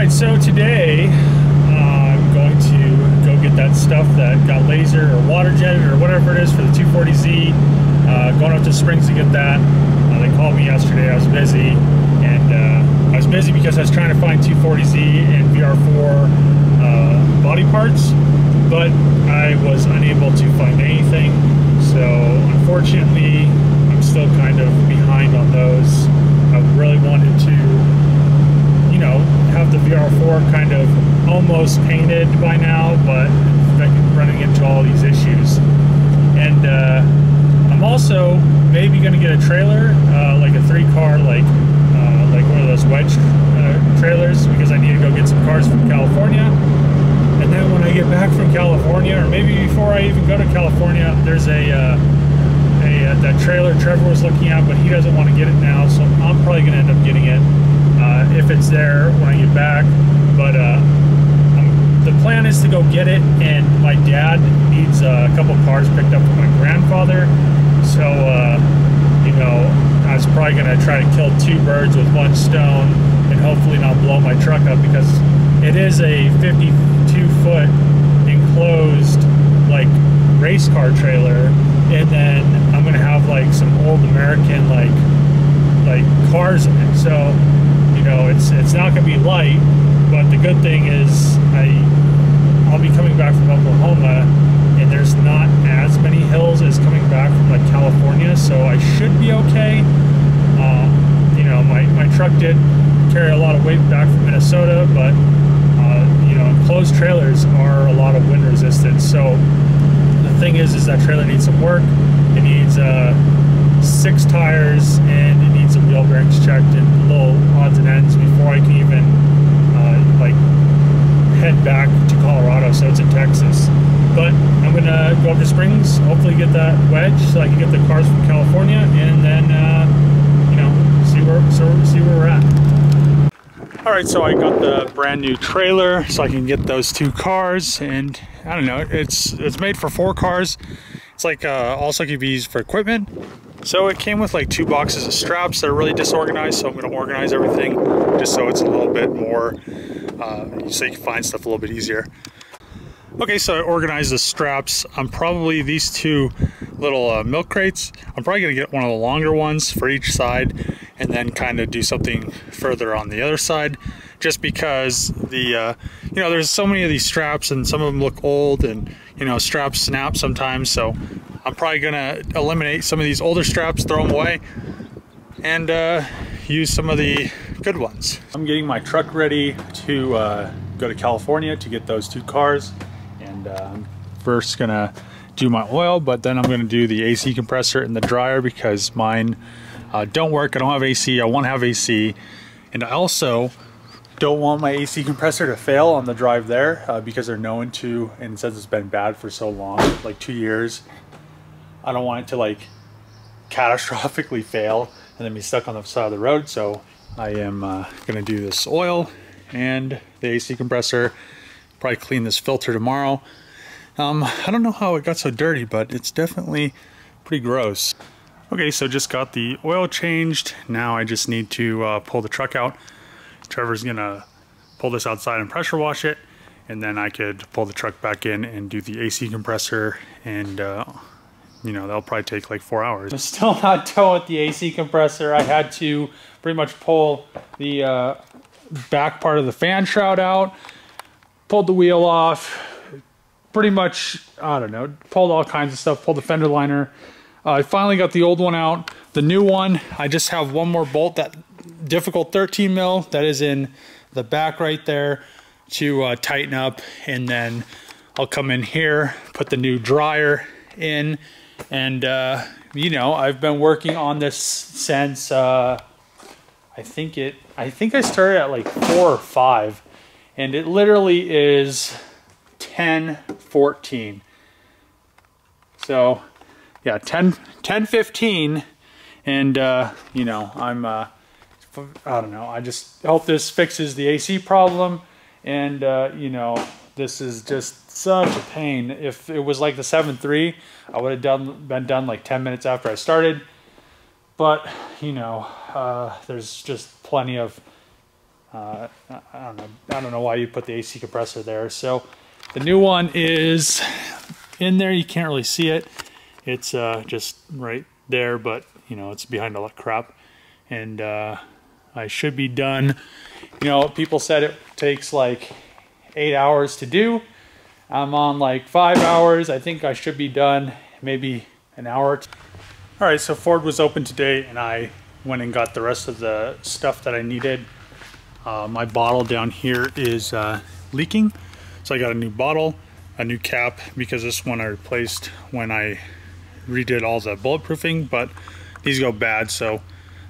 Alright, so today I'm going to go get that stuff that got laser or water jetted or whatever it is for the 240Z. Going up to Springs to get that. They called me yesterday. I was busy, and I was busy because I was trying to find 240Z and VR4 body parts, but I was unable to find anything. So unfortunately, I'm still kind of behind on those. I really wanted to, you know, have the VR4 kind of almost painted by now, but running into all these issues. And I'm also maybe going to get a trailer, like a 3-car, like one of those wedge trailers, because I need to go get some cars from California. And then when I get back from California, or maybe before I even go to California, there's that trailer Trevor was looking at, but he doesn't want to get it now, so I'm probably going to end up getting it if it's there when I get back. But the plan is to go get it, and my dad needs a couple cars picked up from my grandfather, so you know, I was probably going to try to kill 2 birds with 1 stone and hopefully not blow my truck up, because it is a 52-foot enclosed like race car trailer, and then I'm going to have like some old American like cars in it, so you know, it's not going to be light. But the good thing is I'll be coming back from Oklahoma, and there's not as many hills as coming back from like California, so I should be okay. You know, my truck did carry a lot of weight back from Minnesota, but you know, enclosed trailers are a lot of wind resistant. So the thing is that trailer needs some work. It needs 6 tires, and it needs some wheel bearings checked and little odds and ends before I can even like head back to Colorado. So it's in Texas, but I'm gonna go up to Springs, hopefully get that wedge so I can get the cars from California, and then you know, see where we're at. All right, so I got the brand new trailer so I can get those 2 cars, and I don't know, it's made for 4 cars. It's like also can be used for equipment. So it came with like 2 boxes of straps that are really disorganized, so I'm going to organize everything just so it's a little bit more, so you can find stuff a little bit easier. Okay, so I organized the straps. I'm probably these 2 little milk crates. I'm probably going to get one of the longer ones for each side, and then kind of do something further on the other side, just because the you know, there's so many of these straps, and some of them look old, and you know, straps snap sometimes. So I'm probably gonna eliminate some of these older straps, throw them away, and use some of the good ones. I'm getting my truck ready to go to California to get those 2 cars, and I'm first gonna do my oil, but then I'm gonna do the AC compressor and the dryer, because mine don't work. I don't have AC. I want to have AC, and I also don't want my AC compressor to fail on the drive there, because they're known to, and since it's been bad for so long, like 2 years, I don't want it to like catastrophically fail and then be stuck on the side of the road. So I am gonna do this oil and the AC compressor, probably clean this filter tomorrow. I don't know how it got so dirty, but it's definitely pretty gross. Okay, so just got the oil changed. Now I just need to pull the truck out. Trevor's gonna pull this outside and pressure wash it, and then I could pull the truck back in and do the AC compressor, and you know, that'll probably take like 4 hours. I'm still not done with the AC compressor. I had to pretty much pull the back part of the fan shroud out, pulled the wheel off, pretty much, I don't know, pulled all kinds of stuff, pulled the fender liner. I finally got the old one out. The new one, I just have one more bolt, that difficult 13 mil that is in the back right there, to tighten up, and then I'll come in here, put the new dryer in, and you know, I've been working on this since I think I started at like 4 or 5, and it literally is 10:14. So yeah, 10:15, and you know, I don't know, I just hope this fixes the AC problem, and you know, this is just such a pain. If it was like the 7.3, I would have been done like 10 minutes after I started, but you know, there's just plenty of I don't know why you put the AC compressor there. So the new one is in there. You can't really see it. It's just right there, but you know, it's behind a lot of crap. And I should be done. You know, people said it takes like 8 hours to do. I'm on like 5 hours. I think I should be done maybe an hour. All right, so Ford was open today and I went and got the rest of the stuff that I needed. My bottle down here is leaking. So I got a new bottle, a new cap, because this one I replaced when I redid all the bulletproofing, but these go bad, so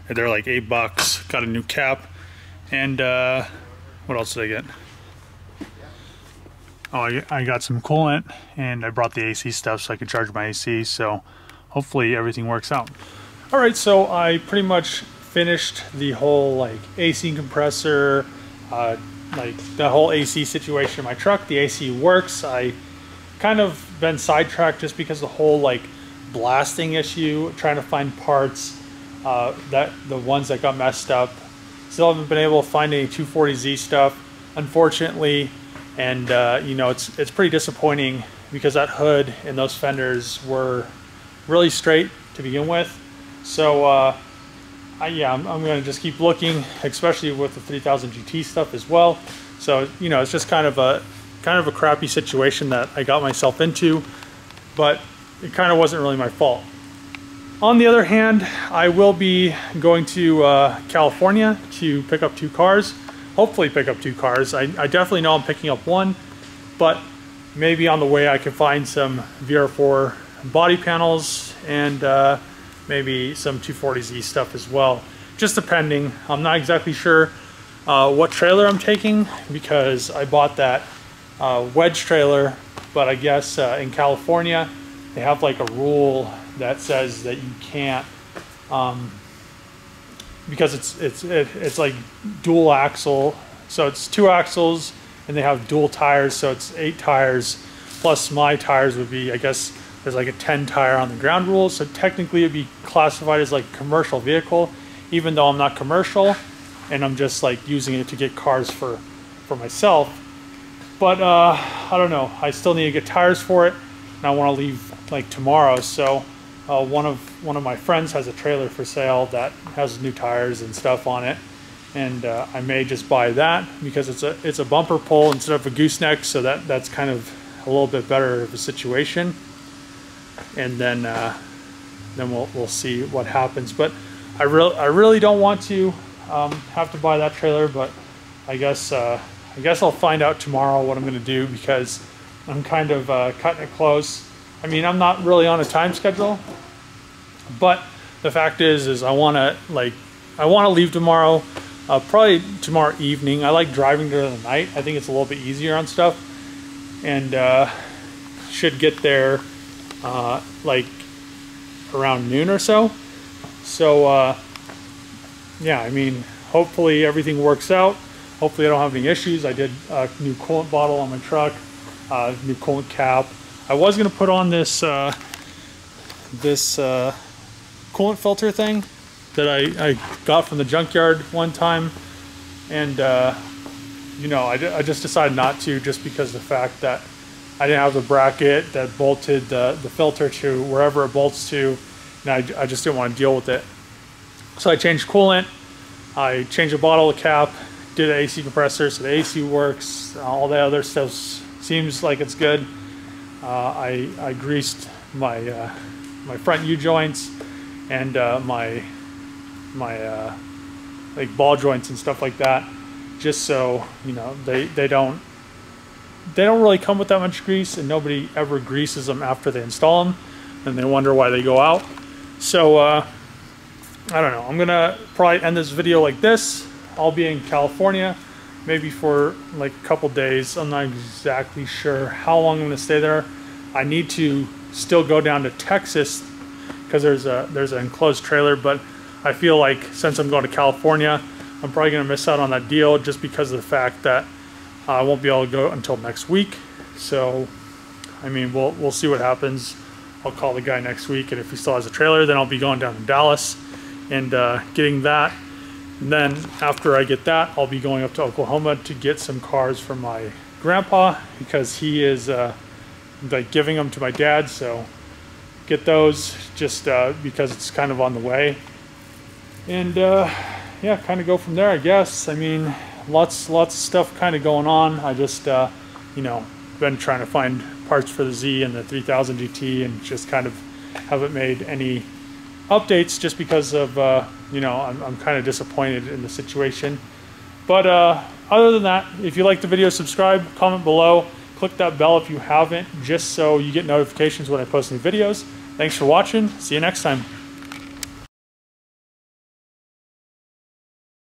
they're like $8. Got a new cap, and what else did I get? Oh, I got some coolant, and I brought the AC stuff so I could charge my AC, so hopefully everything works out. All right, so I pretty much finished the whole like AC compressor, like the whole AC situation in my truck. The AC works. I kind of been sidetracked just because the whole like blasting issue, trying to find parts, that the ones that got messed up. Still haven't been able to find any 240Z stuff, unfortunately. And you know, it's pretty disappointing because that hood and those fenders were really straight to begin with. So yeah, I'm going to just keep looking, especially with the 3000 GT stuff as well. So you know, it's just kind of a crappy situation that I got myself into, but it kind of wasn't really my fault. On the other hand, I will be going to California to pick up 2 cars. Hopefully pick up 2 cars. I definitely know I'm picking up one, but maybe on the way I can find some VR4 body panels and maybe some 240Z stuff as well. Just depending. I'm not exactly sure what trailer I'm taking, because I bought that wedge trailer, but I guess in California they have like a rule that says that you can't, because it's like dual axle, so it's 2 axles and they have dual tires, so it's 8 tires plus my tires would be, I guess there's like a 10 tire on the ground rule, so technically it'd be classified as like a commercial vehicle, even though I'm not commercial and I'm just like using it to get cars for myself. But I don't know, I still need to get tires for it, and I want to leave like tomorrow. So one of my friends has a trailer for sale that has new tires and stuff on it, and I may just buy that because it's a bumper pull instead of a gooseneck, so that's kind of a little bit better of a situation. And then we'll see what happens. But I really don't want to have to buy that trailer, but I guess I'll find out tomorrow what I'm going to do, because I'm kind of cutting it close. I mean, I'm not really on a time schedule, but the fact is I want to leave tomorrow, probably tomorrow evening. I like driving during the night. I think it's a little bit easier on stuff, and should get there like around noon or so. So yeah, I mean, hopefully everything works out. Hopefully I don't have any issues. I did a new coolant bottle on my truck, new coolant cap. I was going to put on this coolant filter thing that I got from the junkyard one time, and you know, I just decided not to, just because of the fact that I didn't have the bracket that bolted the filter to wherever it bolts to, and I just didn't want to deal with it. So I changed coolant, I changed the bottle cap, did an AC compressor, so the AC works, all the other stuff seems like it's good. I greased my my front U-joints and my like ball joints and stuff like that, just so you know they don't really come with that much grease, and nobody ever greases them after they install them, and they wonder why they go out. So I don't know, I'm gonna probably end this video like this. I'll be in California maybe for like a couple days. I'm not exactly sure how long I'm gonna stay there. I need to still go down to Texas because there's an enclosed trailer, but I feel like since I'm going to California, I'm probably gonna miss out on that deal just because of the fact that I won't be able to go until next week. So I mean, we'll see what happens. I'll call the guy next week, and if he still has a trailer, then I'll be going down to Dallas and getting that. And then after I get that, I'll be going up to Oklahoma to get some cars from my grandpa, because he is like giving them to my dad. So get those just because it's kind of on the way. And yeah, kind of go from there, I guess. I mean, lots of stuff kind of going on. I just you know, been trying to find parts for the Z and the 3000 GT, and just kind of haven't made any updates just because of you know, I'm kind of disappointed in the situation. But other than that, if you like the video, subscribe, comment below, click that bell if you haven't, just so you get notifications when I post new videos. Thanks for watching. See you next time.